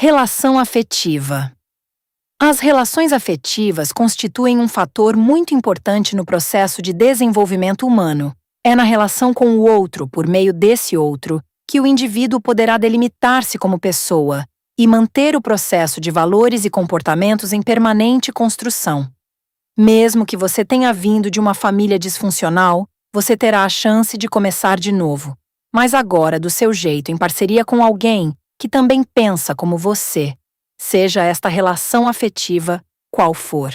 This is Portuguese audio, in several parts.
Relação afetiva. As relações afetivas constituem um fator muito importante no processo de desenvolvimento humano. É na relação com o outro, por meio desse outro, que o indivíduo poderá delimitar-se como pessoa e manter o processo de valores e comportamentos em permanente construção. Mesmo que você tenha vindo de uma família disfuncional, você terá a chance de começar de novo, mas agora do seu jeito, em parceria com alguém que também pensa como você, seja esta relação afetiva qual for.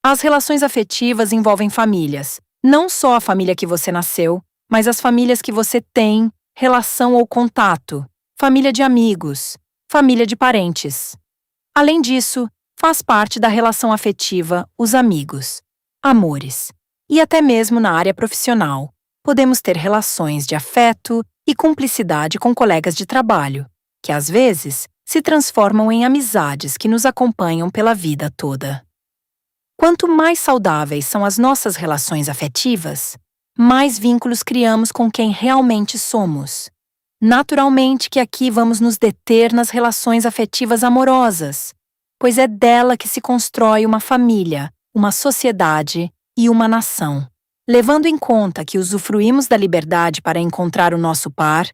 As relações afetivas envolvem famílias, não só a família que você nasceu, mas as famílias que você tem relação ou contato, família de amigos, família de parentes. Além disso, faz parte da relação afetiva os amigos, amores, e até mesmo na área profissional. Podemos ter relações de afeto e cumplicidade com colegas de trabalho, que às vezes se transformam em amizades que nos acompanham pela vida toda. Quanto mais saudáveis são as nossas relações afetivas, mais vínculos criamos com quem realmente somos. Naturalmente que aqui vamos nos deter nas relações afetivas amorosas, pois é dela que se constrói uma família, uma sociedade e uma nação. Levando em conta que usufruímos da liberdade para encontrar o nosso par,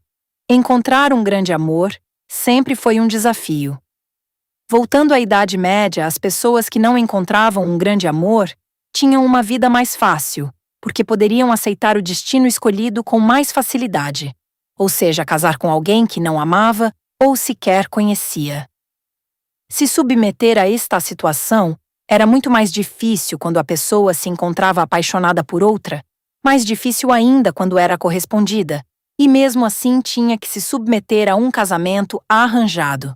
encontrar um grande amor sempre foi um desafio. Voltando à Idade Média, as pessoas que não encontravam um grande amor tinham uma vida mais fácil, porque poderiam aceitar o destino escolhido com mais facilidade, ou seja, casar com alguém que não amava ou sequer conhecia. Se submeter a esta situação era muito mais difícil quando a pessoa se encontrava apaixonada por outra, mais difícil ainda quando era correspondida, e mesmo assim tinha que se submeter a um casamento arranjado.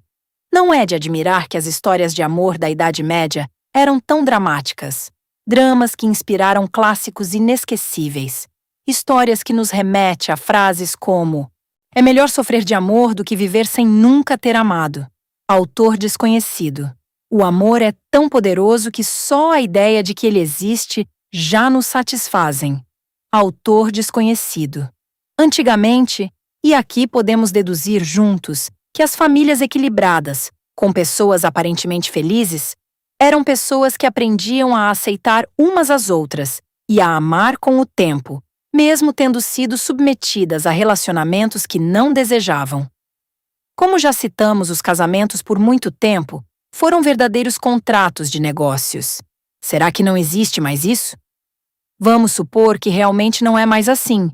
Não é de admirar que as histórias de amor da Idade Média eram tão dramáticas. Dramas que inspiraram clássicos inesquecíveis. Histórias que nos remetem a frases como: "É melhor sofrer de amor do que viver sem nunca ter amado." Autor desconhecido. O amor é tão poderoso que só a ideia de que ele existe já nos satisfazem. Autor desconhecido. Antigamente, e aqui podemos deduzir juntos, que as famílias equilibradas, com pessoas aparentemente felizes, eram pessoas que aprendiam a aceitar umas às outras e a amar com o tempo, mesmo tendo sido submetidas a relacionamentos que não desejavam. Como já citamos, os casamentos por muito tempo foram verdadeiros contratos de negócios. Será que não existe mais isso? Vamos supor que realmente não é mais assim.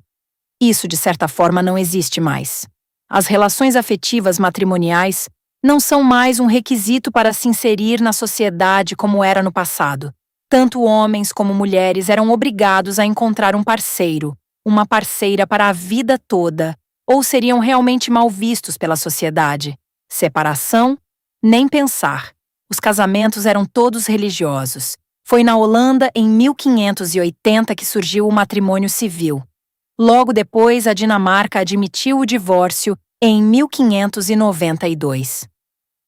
Isso, de certa forma, não existe mais. As relações afetivas matrimoniais não são mais um requisito para se inserir na sociedade como era no passado. Tanto homens como mulheres eram obrigados a encontrar um parceiro, uma parceira para a vida toda, ou seriam realmente mal vistos pela sociedade. Separação? Nem pensar. Os casamentos eram todos religiosos. Foi na Holanda, em 1580, que surgiu o matrimônio civil. Logo depois, a Dinamarca admitiu o divórcio em 1592.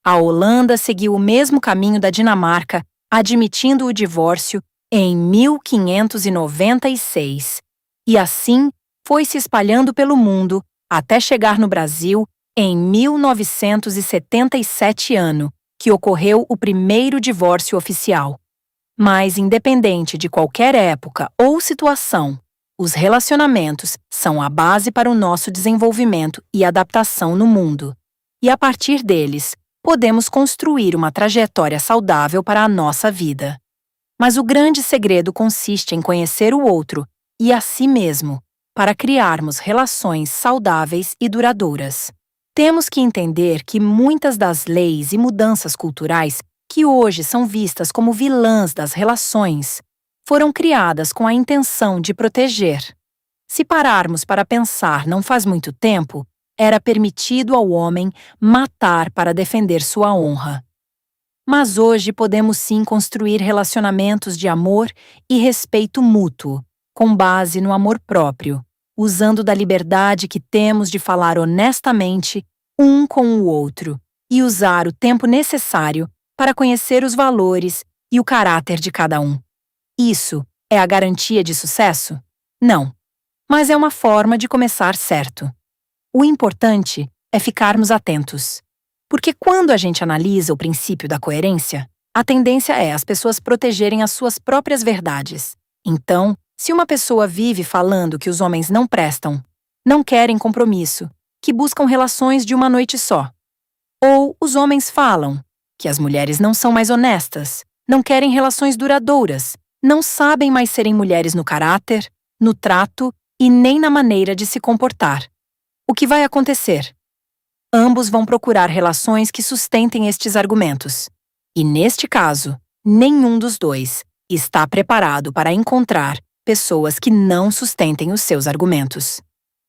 A Holanda seguiu o mesmo caminho da Dinamarca, admitindo o divórcio em 1596. E assim foi se espalhando pelo mundo até chegar no Brasil em 1977, que ocorreu o primeiro divórcio oficial. Mas, independente de qualquer época ou situação, os relacionamentos são a base para o nosso desenvolvimento e adaptação no mundo. E a partir deles, podemos construir uma trajetória saudável para a nossa vida. Mas o grande segredo consiste em conhecer o outro e a si mesmo, para criarmos relações saudáveis e duradouras. Temos que entender que muitas das leis e mudanças culturais que hoje são vistas como vilãs das relações foram criadas com a intenção de proteger. Se pararmos para pensar, não faz muito tempo, era permitido ao homem matar para defender sua honra. Mas hoje podemos sim construir relacionamentos de amor e respeito mútuo, com base no amor próprio, usando da liberdade que temos de falar honestamente um com o outro e usar o tempo necessário para conhecer os valores e o caráter de cada um. Isso é a garantia de sucesso? Não, mas é uma forma de começar certo. O importante é ficarmos atentos, Porque quando a gente analisa o princípio da coerência, a tendência é as pessoas protegerem as suas próprias verdades. Então, se uma pessoa vive falando que os homens não prestam, não querem compromisso, que buscam relações de uma noite só, ou os homens falam que as mulheres não são mais honestas, não querem relações duradouras, não sabem mais serem mulheres no caráter, no trato e nem na maneira de se comportar. O que vai acontecer? Ambos vão procurar relações que sustentem estes argumentos. E neste caso, nenhum dos dois está preparado para encontrar pessoas que não sustentem os seus argumentos.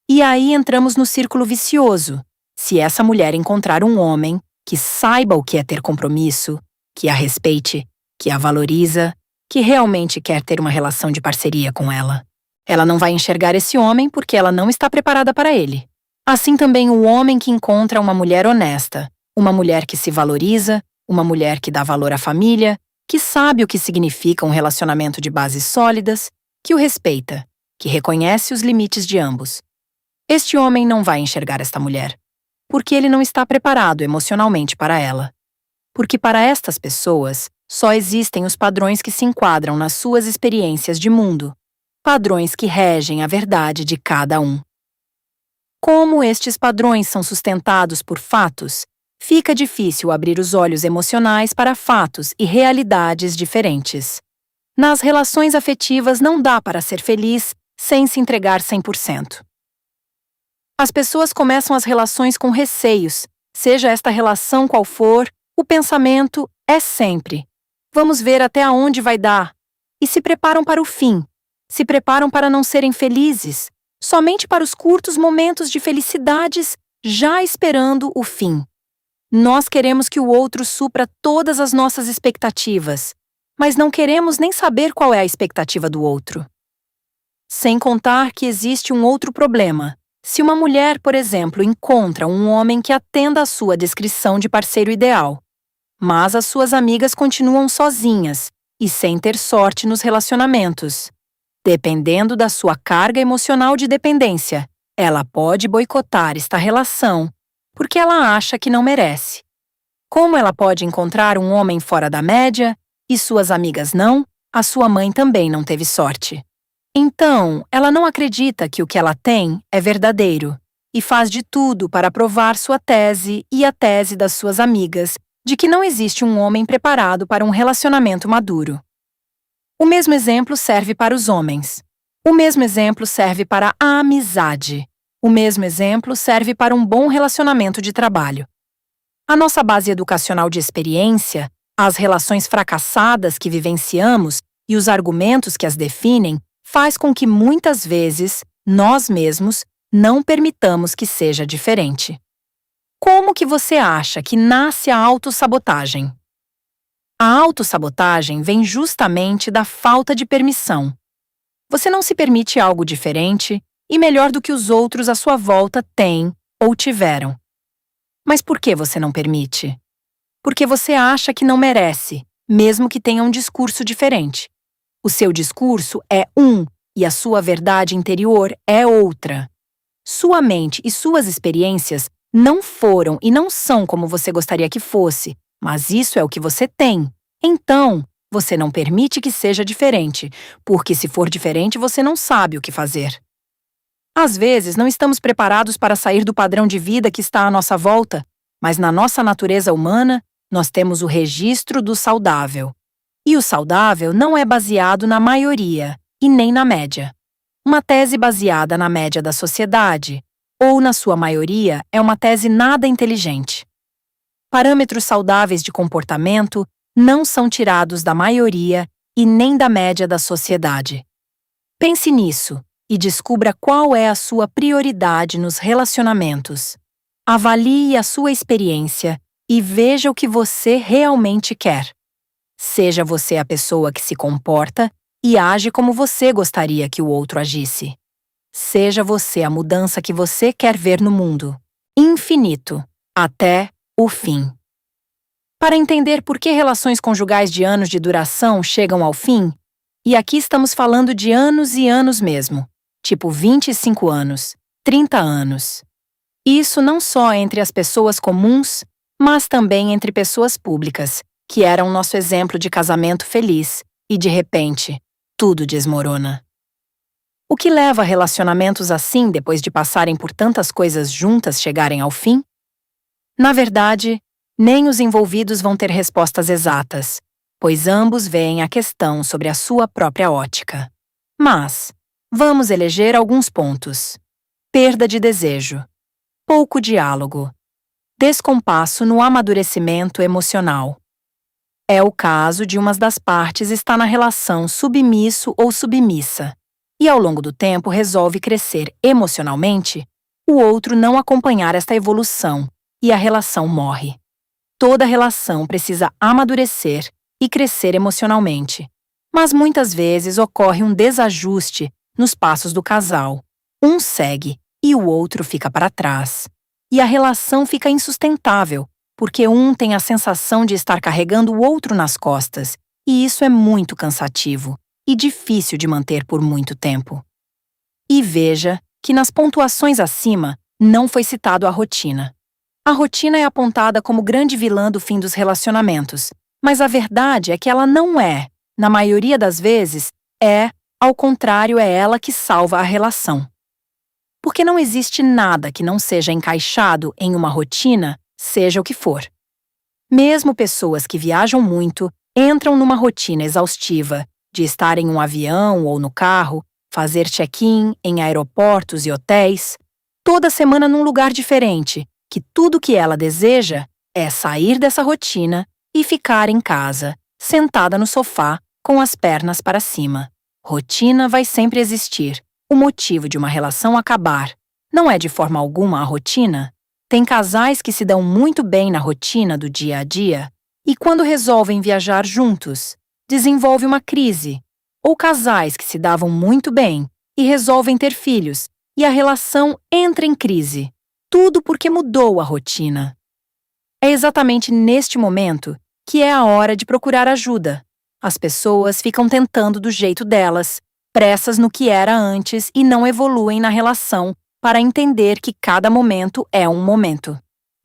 E aí entramos no círculo vicioso. Se essa mulher encontrar um homem que saiba o que é ter compromisso, que a respeite, que a valoriza, que realmente quer ter uma relação de parceria com ela, ela não vai enxergar esse homem porque ela não está preparada para ele. Assim também o homem que encontra uma mulher honesta, uma mulher que se valoriza, uma mulher que dá valor à família, que sabe o que significa um relacionamento de bases sólidas, que o respeita, que reconhece os limites de ambos. Este homem não vai enxergar esta mulher, porque ele não está preparado emocionalmente para ela. Porque para estas pessoas, só existem os padrões que se enquadram nas suas experiências de mundo, padrões que regem a verdade de cada um. Como estes padrões são sustentados por fatos, fica difícil abrir os olhos emocionais para fatos e realidades diferentes. Nas relações afetivas não dá para ser feliz sem se entregar 100%. As pessoas começam as relações com receios, seja esta relação qual for, o pensamento é sempre: vamos ver até aonde vai dar. E se preparam para o fim, se preparam para não serem felizes, somente para os curtos momentos de felicidades, já esperando o fim. Nós queremos que o outro supra todas as nossas expectativas, mas não queremos nem saber qual é a expectativa do outro. Sem contar que existe um outro problema. Se uma mulher, por exemplo, encontra um homem que atenda à sua descrição de parceiro ideal, mas as suas amigas continuam sozinhas e sem ter sorte nos relacionamentos, dependendo da sua carga emocional de dependência, ela pode boicotar esta relação porque ela acha que não merece. Como ela pode encontrar um homem fora da média e suas amigas não, a sua mãe também não teve sorte. Então, ela não acredita que o que ela tem é verdadeiro e faz de tudo para provar sua tese e a tese das suas amigas de que não existe um homem preparado para um relacionamento maduro. O mesmo exemplo serve para os homens. O mesmo exemplo serve para a amizade. O mesmo exemplo serve para um bom relacionamento de trabalho. A nossa base educacional de experiência, as relações fracassadas que vivenciamos e os argumentos que as definem faz com que muitas vezes nós mesmos não permitamos que seja diferente. Como que você acha que nasce a autossabotagem? A autossabotagem vem justamente da falta de permissão. Você não se permite algo diferente e melhor do que os outros à sua volta têm ou tiveram. Mas por que você não permite? Porque você acha que não merece, mesmo que tenha um discurso diferente. O seu discurso é um e a sua verdade interior é outra. Sua mente e suas experiências não foram e não são como você gostaria que fosse, mas isso é o que você tem. Então, você não permite que seja diferente, porque se for diferente você não sabe o que fazer. Às vezes, não estamos preparados para sair do padrão de vida que está à nossa volta, mas na nossa natureza humana, nós temos o registro do saudável. E o saudável não é baseado na maioria e nem na média. Uma tese baseada na média da sociedade, ou na sua maioria, é uma tese nada inteligente. Parâmetros saudáveis de comportamento não são tirados da maioria e nem da média da sociedade. Pense nisso e descubra qual é a sua prioridade nos relacionamentos. Avalie a sua experiência e veja o que você realmente quer. Seja você a pessoa que se comporta e age como você gostaria que o outro agisse. Seja você a mudança que você quer ver no mundo. Infinito, até o fim. Para entender por que relações conjugais de anos de duração chegam ao fim, e aqui estamos falando de anos e anos mesmo, tipo 25 anos, 30 anos. Isso não só entre as pessoas comuns, mas também entre pessoas públicas, que eram nosso exemplo de casamento feliz, e de repente, tudo desmorona. O que leva relacionamentos assim depois de passarem por tantas coisas juntas chegarem ao fim? Na verdade, nem os envolvidos vão ter respostas exatas, pois ambos veem a questão sobre a sua própria ótica. Mas, vamos eleger alguns pontos. Perda de desejo. Pouco diálogo. Descompasso no amadurecimento emocional. É o caso de uma das partes estar na relação submisso ou submissa, e ao longo do tempo resolve crescer emocionalmente, o outro não acompanhar esta evolução e a relação morre. Toda relação precisa amadurecer e crescer emocionalmente, mas muitas vezes ocorre um desajuste nos passos do casal. Um segue e o outro fica para trás. E a relação fica insustentável, porque um tem a sensação de estar carregando o outro nas costas, e isso é muito cansativo e difícil de manter por muito tempo. E veja que nas pontuações acima não foi citado a rotina. A rotina é apontada como grande vilã do fim dos relacionamentos, mas a verdade é que ela não é. Na maioria das vezes, ao contrário, é ela que salva a relação. Porque não existe nada que não seja encaixado em uma rotina, seja o que for. Mesmo pessoas que viajam muito entram numa rotina exaustiva de estar em um avião ou no carro, fazer check-in em aeroportos e hotéis, toda semana num lugar diferente, que tudo que ela deseja é sair dessa rotina e ficar em casa, sentada no sofá, com as pernas para cima. Rotina vai sempre existir. O motivo de uma relação acabar não é de forma alguma a rotina. Tem casais que se dão muito bem na rotina do dia a dia e quando resolvem viajar juntos, desenvolve uma crise. Ou casais que se davam muito bem e resolvem ter filhos e a relação entra em crise. Tudo porque mudou a rotina. É exatamente neste momento que é a hora de procurar ajuda. As pessoas ficam tentando do jeito delas, pressas no que era antes e não evoluem na relação para entender que cada momento é um momento.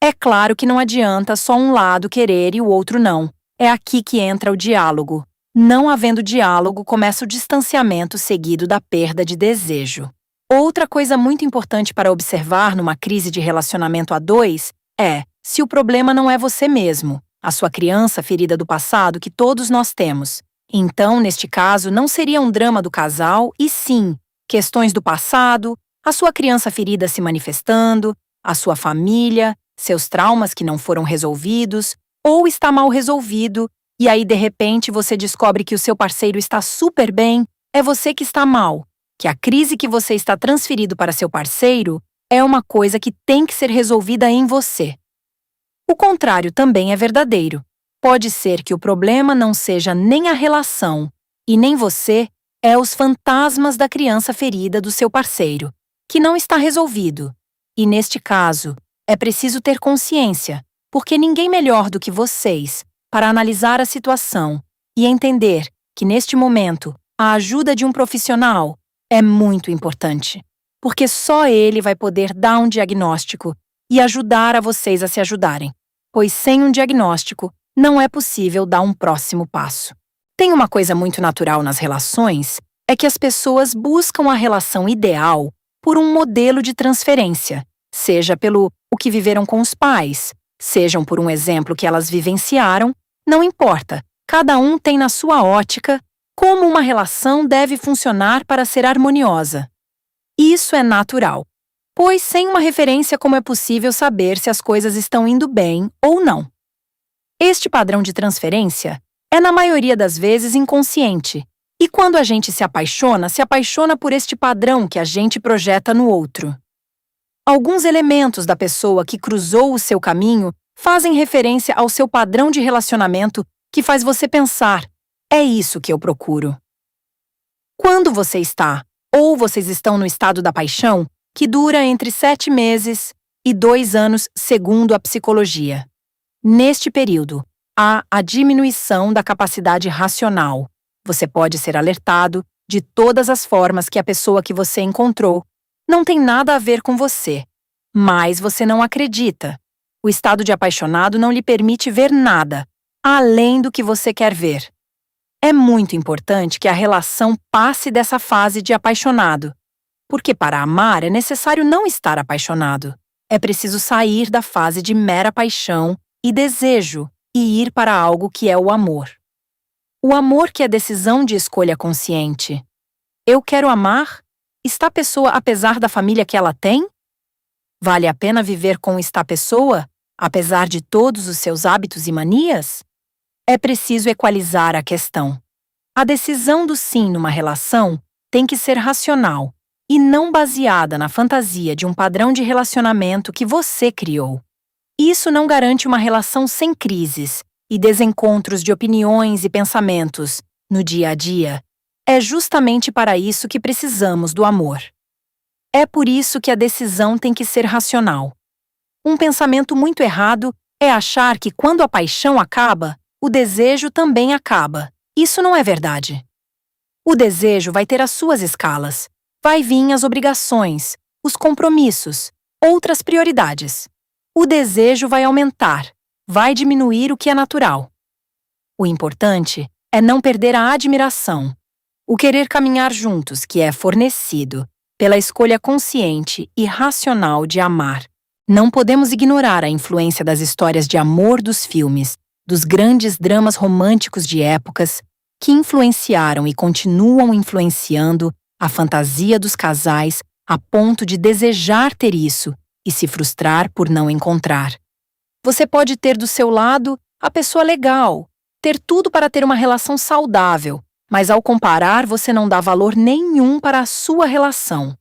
É claro que não adianta só um lado querer e o outro não. É aqui que entra o diálogo. Não havendo diálogo, começa o distanciamento seguido da perda de desejo. Outra coisa muito importante para observar numa crise de relacionamento a dois é se o problema não é você mesmo, a sua criança ferida do passado que todos nós temos. Então, neste caso, não seria um drama do casal, e sim, questões do passado, a sua criança ferida se manifestando, a sua família, seus traumas que não foram resolvidos, ou está mal resolvido, e aí de repente você descobre que o seu parceiro está super bem, é você que está mal, que a crise que você está transferido para seu parceiro é uma coisa que tem que ser resolvida em você. O contrário também é verdadeiro. Pode ser que o problema não seja nem a relação e nem você, é os fantasmas da criança ferida do seu parceiro, que não está resolvido. E neste caso, é preciso ter consciência, porque ninguém melhor do que vocês para analisar a situação e entender que neste momento a ajuda de um profissional é muito importante, porque só ele vai poder dar um diagnóstico e ajudar a vocês a se ajudarem, pois sem um diagnóstico não é possível dar um próximo passo. Tem uma coisa muito natural nas relações, é que as pessoas buscam a relação ideal por um modelo de transferência, seja pelo o que viveram com os pais, sejam por um exemplo que elas vivenciaram, não importa, cada um tem na sua ótica como uma relação deve funcionar para ser harmoniosa. Isso é natural, pois sem uma referência como é possível saber se as coisas estão indo bem ou não. Este padrão de transferência é na maioria das vezes inconsciente, e quando a gente se apaixona por este padrão que a gente projeta no outro. Alguns elementos da pessoa que cruzou o seu caminho fazem referência ao seu padrão de relacionamento que faz você pensar, é isso que eu procuro. Quando você está, ou vocês estão no estado da paixão, que dura entre 7 meses e 2 anos segundo a psicologia. Neste período, há a diminuição da capacidade racional. Você pode ser alertado de todas as formas que a pessoa que você encontrou não tem nada a ver com você, mas você não acredita. O estado de apaixonado não lhe permite ver nada, além do que você quer ver. É muito importante que a relação passe dessa fase de apaixonado, porque para amar é necessário não estar apaixonado. É preciso sair da fase de mera paixão e desejo e ir para algo que é o amor. O amor que é decisão de escolha consciente. Eu quero amar? Está a pessoa apesar da família que ela tem? Vale a pena viver com esta pessoa, apesar de todos os seus hábitos e manias? É preciso equalizar a questão. A decisão do sim numa relação tem que ser racional e não baseada na fantasia de um padrão de relacionamento que você criou. Isso não garante uma relação sem crises e desencontros de opiniões e pensamentos no dia a dia. É justamente para isso que precisamos do amor. É por isso que a decisão tem que ser racional. Um pensamento muito errado é achar que quando a paixão acaba, o desejo também acaba. Isso não é verdade. O desejo vai ter as suas escalas. Vai vir as obrigações, os compromissos, outras prioridades. O desejo vai aumentar, vai diminuir o que é natural. O importante é não perder a admiração, o querer caminhar juntos, que é fornecido pela escolha consciente e racional de amar. Não podemos ignorar a influência das histórias de amor dos filmes, dos grandes dramas românticos de épocas que influenciaram e continuam influenciando a fantasia dos casais a ponto de desejar ter isso e se frustrar por não encontrar. Você pode ter do seu lado a pessoa legal, ter tudo para ter uma relação saudável, mas ao comparar você não dá valor nenhum para a sua relação.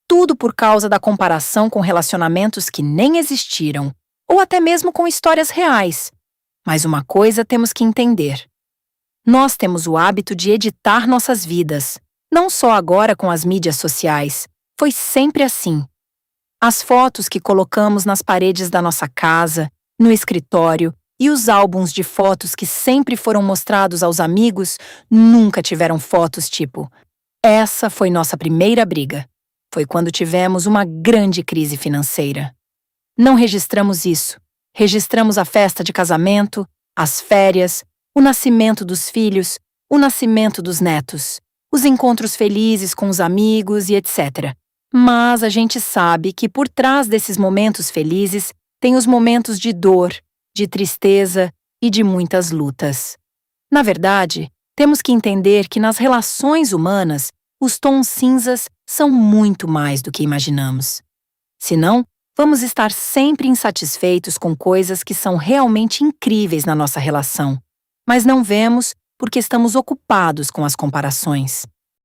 Tudo por causa da comparação com relacionamentos que nem existiram, ou até mesmo com histórias reais. Mas uma coisa temos que entender. Nós temos o hábito de editar nossas vidas, não só agora com as mídias sociais. Foi sempre assim. As fotos que colocamos nas paredes da nossa casa, no escritório e os álbuns de fotos que sempre foram mostrados aos amigos nunca tiveram fotos tipo: essa foi nossa primeira briga. Foi quando tivemos uma grande crise financeira. Não registramos isso. Registramos a festa de casamento, as férias, o nascimento dos filhos, o nascimento dos netos, os encontros felizes com os amigos e etc. Mas a gente sabe que por trás desses momentos felizes tem os momentos de dor, de tristeza e de muitas lutas. Na verdade, temos que entender que nas relações humanas, os tons cinzas são muito mais do que imaginamos. Senão, vamos estar sempre insatisfeitos com coisas que são realmente incríveis na nossa relação, mas não vemos porque estamos ocupados com as comparações.